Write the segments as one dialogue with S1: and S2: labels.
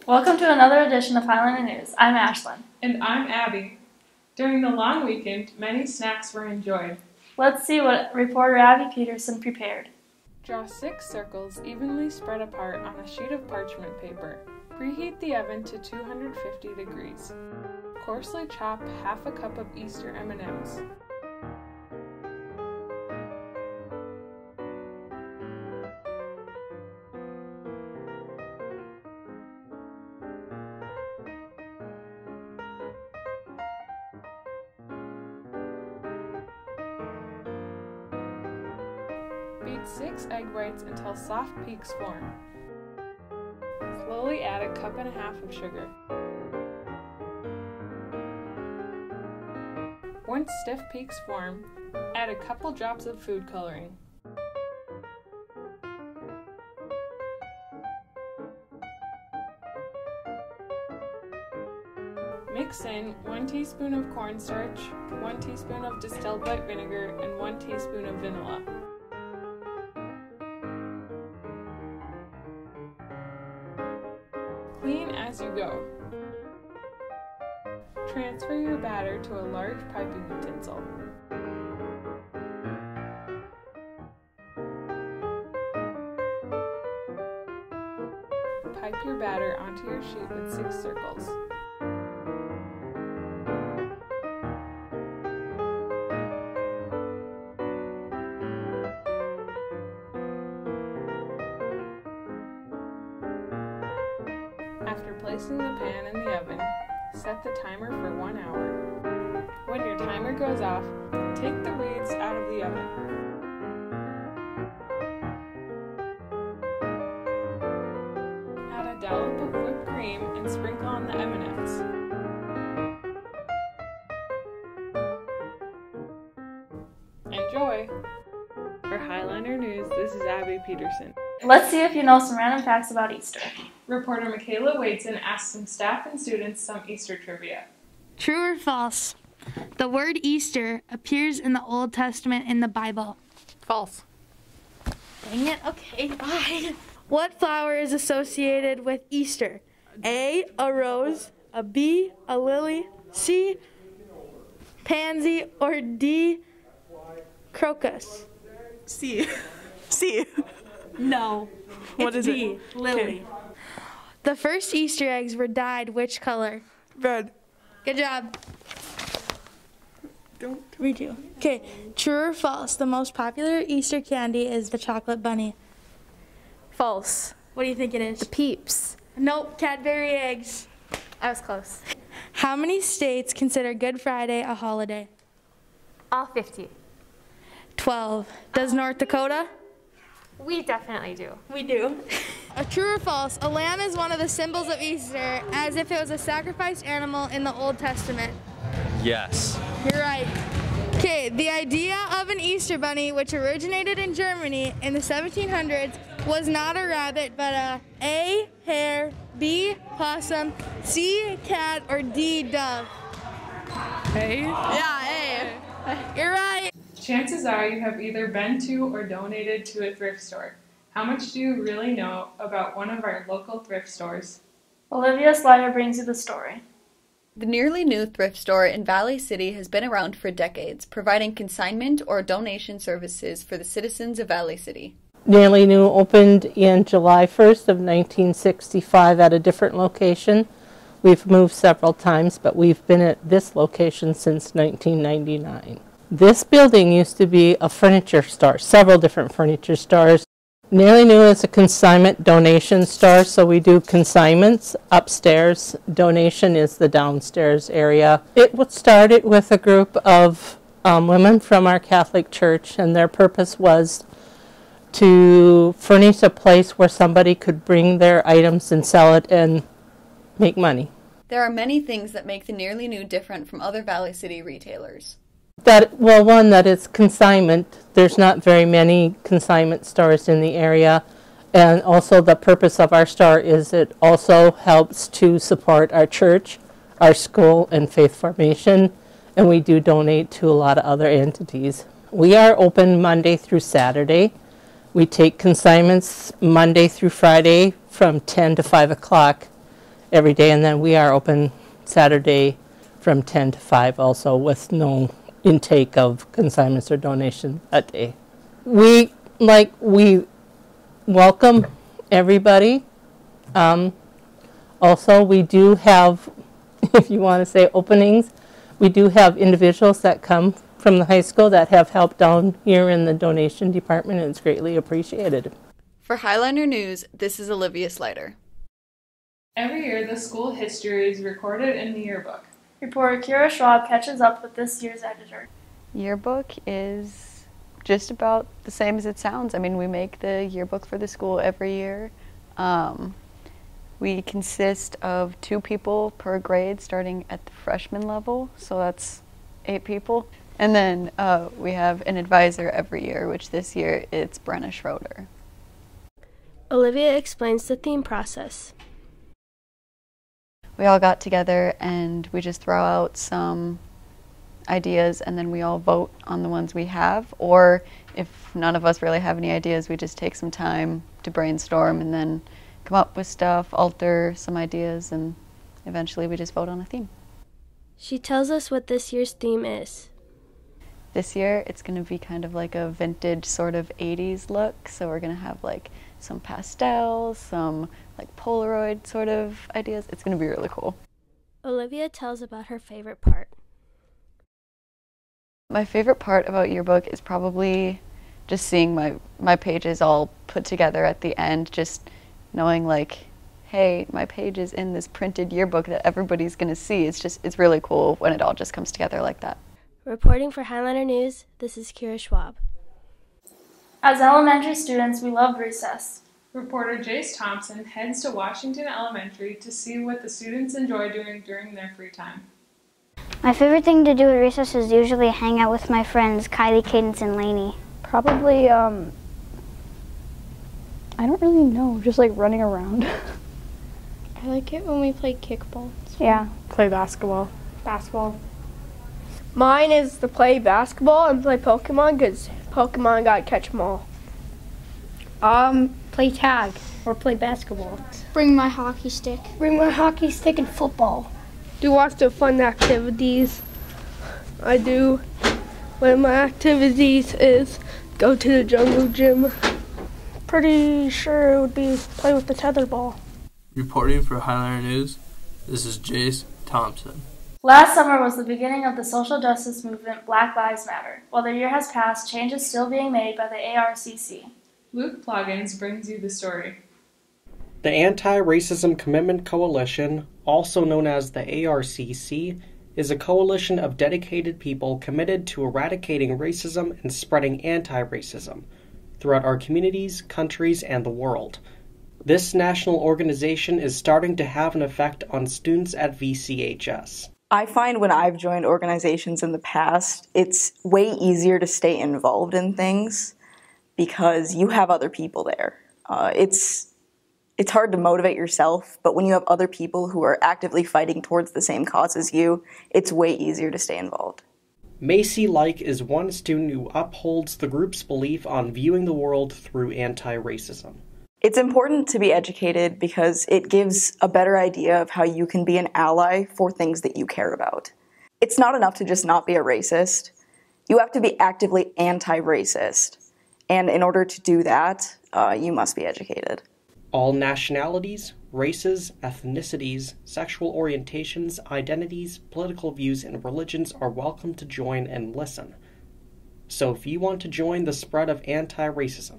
S1: Welcome to another edition of Highlander News. I'm Ashlyn.
S2: And I'm Abby. During the long weekend, many snacks were enjoyed.
S1: Let's see what reporter Abby Peterson prepared.
S2: Draw 6 circles evenly spread apart on a sheet of parchment paper. Preheat the oven to 250 degrees. Coarsely chop half a cup of Easter M&Ms. Beat 6 egg whites until soft peaks form. Slowly add a cup and a half of sugar. Once stiff peaks form, add a couple drops of food coloring. Mix in 1 teaspoon of cornstarch, 1 teaspoon of distilled white vinegar, and 1 teaspoon of vanilla. Clean as you go. Transfer your batter to a large piping utensil. Pipe your batter onto your sheet with 6 circles. After placing the pan in the oven, set the timer for 1 hour. When your timer goes off, take the wreaths out of the oven. Add a dollop of whipped cream and sprinkle on the M&Ms. Enjoy! For Highlander News, this is Abby Peterson.
S1: Let's see if you know some random facts about Easter.
S2: Reporter Michaela Waitson asked some staff and students some Easter trivia.
S3: True or false? The word Easter appears in the Old Testament in the Bible.
S4: False.
S3: Dang it. Okay, fine. What flower is associated with Easter? A rose, a B, a lily, C, pansy, or D, crocus?
S4: C.
S3: No.
S4: What is
S3: D,
S4: it?
S3: lily.
S4: Okay.
S3: The first Easter eggs were dyed which color?
S4: Red.
S3: Good job.
S4: Don't.
S3: Read you. Okay, true or false? The most popular Easter candy is the chocolate bunny.
S5: False.
S3: What do you think it is?
S5: The Peeps.
S3: Nope, Cadbury eggs.
S5: I was close.
S3: How many states consider Good Friday a holiday?
S5: All 50.
S3: 12. Does North Dakota?
S5: We definitely do.
S3: We do. A true or false? A lamb is one of the symbols of Easter, as if it was a sacrificed animal in the Old Testament.
S6: Yes.
S3: You're right. Okay, the idea of an Easter bunny, which originated in Germany in the 1700s, was not a rabbit, but A, hare, B, possum, C, cat, or D, dove.
S4: A?
S3: Yeah, A. You're right.
S2: Chances are you have either been to or donated to a thrift store. How much do you really know about one of our local thrift stores?
S1: Olivia Slider brings you the story.
S7: The nearly new thrift store in Valley City has been around for decades, providing consignment or donation services for the citizens of Valley City.
S8: Nearly New opened in July 1st of 1965 at a different location. We've moved several times, but we've been at this location since 1999. This building used to be a furniture store, several different furniture stores. Nearly New is a consignment donation store, so we do consignments upstairs. Donation is the downstairs area. It was started with a group of women from our Catholic church, and their purpose was to furnish a place where somebody could bring their items and sell it and make money.
S7: There are many things that make the Nearly New different from other Valley City retailers.
S8: One, that it's consignment. There's not very many consignment stores in the area. And also the purpose of our store is it also helps to support our church, our school, and faith formation. And we do donate to a lot of other entities. We are open Monday through Saturday. We take consignments Monday through Friday from 10 to 5 o'clock. every day, and then we are open Saturday from 10 to 5 also, with no intake of consignments or donations that day. We welcome everybody. Also, we do have, if you want to say openings, we do have individuals that come from the high school that have helped down here in the donation department, and it's greatly appreciated.
S7: For Highliner News, this is Olivia Slider.
S2: Every year, the school history is recorded in the yearbook.
S1: Reporter Kira Schwab catches up with this year's editor.
S7: Yearbook is just about the same as it sounds. I mean, we make the yearbook for the school every year. We consist of 2 people per grade starting at the freshman level, so that's 8 people. And then we have an advisor every year, which this year it's Brenna Schroeder.
S6: Olivia explains the theme process.
S7: We all got together and we just throw out some ideas and then we all vote on the ones we have, or if none of us really have any ideas, we just take some time to brainstorm and then come up with stuff, alter some ideas, and eventually we just vote on a theme.
S6: She tells us what this year's theme is.
S7: This year it's going to be kind of like a vintage sort of 80s look, so we're going to have like some pastels, some like Polaroid sort of ideas. It's going to be really cool.
S6: Olivia tells about her favorite part.
S7: My favorite part about Yearbook is probably just seeing my pages all put together at the end, just knowing like, hey, my page is in this printed yearbook that everybody's going to see. It's really cool when it all just comes together like that.
S6: Reporting for Highliner News, this is Kira Schwab.
S1: As elementary students, we love recess.
S2: Reporter Jace Thompson heads to Washington Elementary to see what the students enjoy doing during their free time.
S9: My favorite thing to do at recess is usually hang out with my friends, Kylie, Cadence, and Lainey.
S10: Probably, I don't really know, just like running around.
S11: I like it when we play kickball.
S10: Yeah.
S4: Play basketball.
S11: Basketball. Mine is to play basketball and play Pokemon because Pokemon got to catch them all.
S9: Play tag or play basketball.
S11: Bring my hockey stick.
S9: Bring my hockey stick and football.
S11: Do lots of fun activities. I do. One of my activities is go to the jungle gym. Pretty sure it would be play with the tetherball.
S12: Reporting for Highliner News, this is Jace Thompson.
S1: Last summer was the beginning of the social justice movement Black Lives Matter. While the year has passed, change is still being made by the ARCC.
S2: Luke Ploggins brings you the story.
S13: The Anti-Racism Commitment Coalition, also known as the ARCC, is a coalition of dedicated people committed to eradicating racism and spreading anti-racism throughout our communities, countries, and the world. This national organization is starting to have an effect on students at VCHS.
S14: I find when I've joined organizations in the past, it's way easier to stay involved in things because you have other people there. It's hard to motivate yourself, but when you have other people who are actively fighting towards the same cause as you, it's way easier to stay involved.
S13: Macy Like is one student who upholds the group's belief on viewing the world through anti-racism.
S14: It's important to be educated because it gives a better idea of how you can be an ally for things that you care about. It's not enough to just not be a racist. You have to be actively anti-racist. And in order to do that, you must be educated.
S13: All nationalities, races, ethnicities, sexual orientations, identities, political views, and religions are welcome to join and listen. So if you want to join the spread of anti-racism,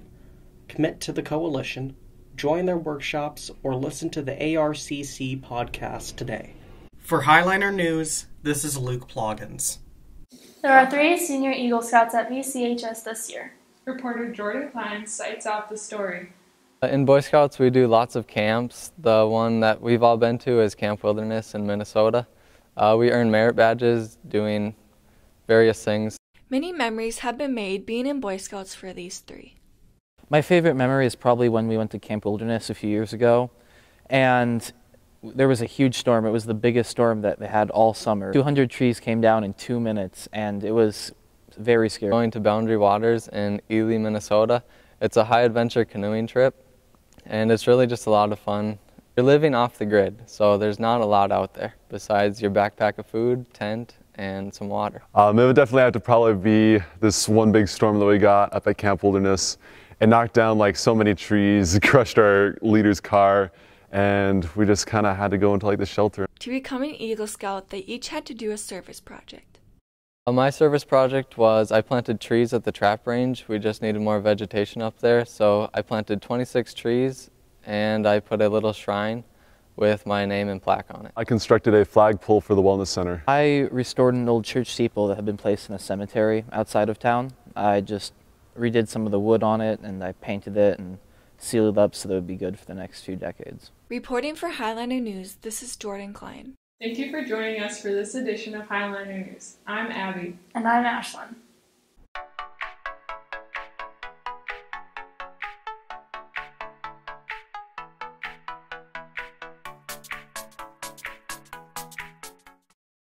S13: commit to the coalition, join their workshops, or listen to the ARCC podcast today. For Highliner News, this is Luke Ploggins.
S1: There are 3 senior Eagle Scouts at VCHS this year.
S2: Reporter Jordan Klein cites out the story.
S15: In Boy Scouts, we do lots of camps. The one that we've all been to is Camp Wilderness in Minnesota. We earn merit badges doing various things.
S16: Many memories have been made being in Boy Scouts for these 3.
S17: My favorite memory is probably when we went to Camp Wilderness a few years ago, and there was a huge storm. It was the biggest storm that they had all summer. 200 trees came down in 2 minutes, and it was very scary.
S15: Going to Boundary Waters in Ely, Minnesota. It's a high-adventure canoeing trip, and it's really just a lot of fun. You're living off the grid, so there's not a lot out there besides your backpack of food, tent, and some water.
S18: It would definitely have to probably be this one big storm that we got up at Camp Wilderness. It knocked down like so many trees, crushed our leader's car, and we just kind of had to go into like the shelter.
S16: To become an Eagle Scout, they each had to do a service project.
S15: My service project was I planted trees at the trap range. We just needed more vegetation up there, so I planted 26 trees and I put a little shrine with my name and plaque on it.
S18: I constructed a flagpole for the Wellness Center.
S17: I restored an old church steeple that had been placed in a cemetery outside of town. I just redid some of the wood on it and I painted it and sealed it up so that it would be good for the next few decades.
S16: Reporting for Highlander News, this is Jordan Klein.
S2: Thank you for joining us for this edition of Highlander News. I'm Abby.
S1: And I'm Ashlyn.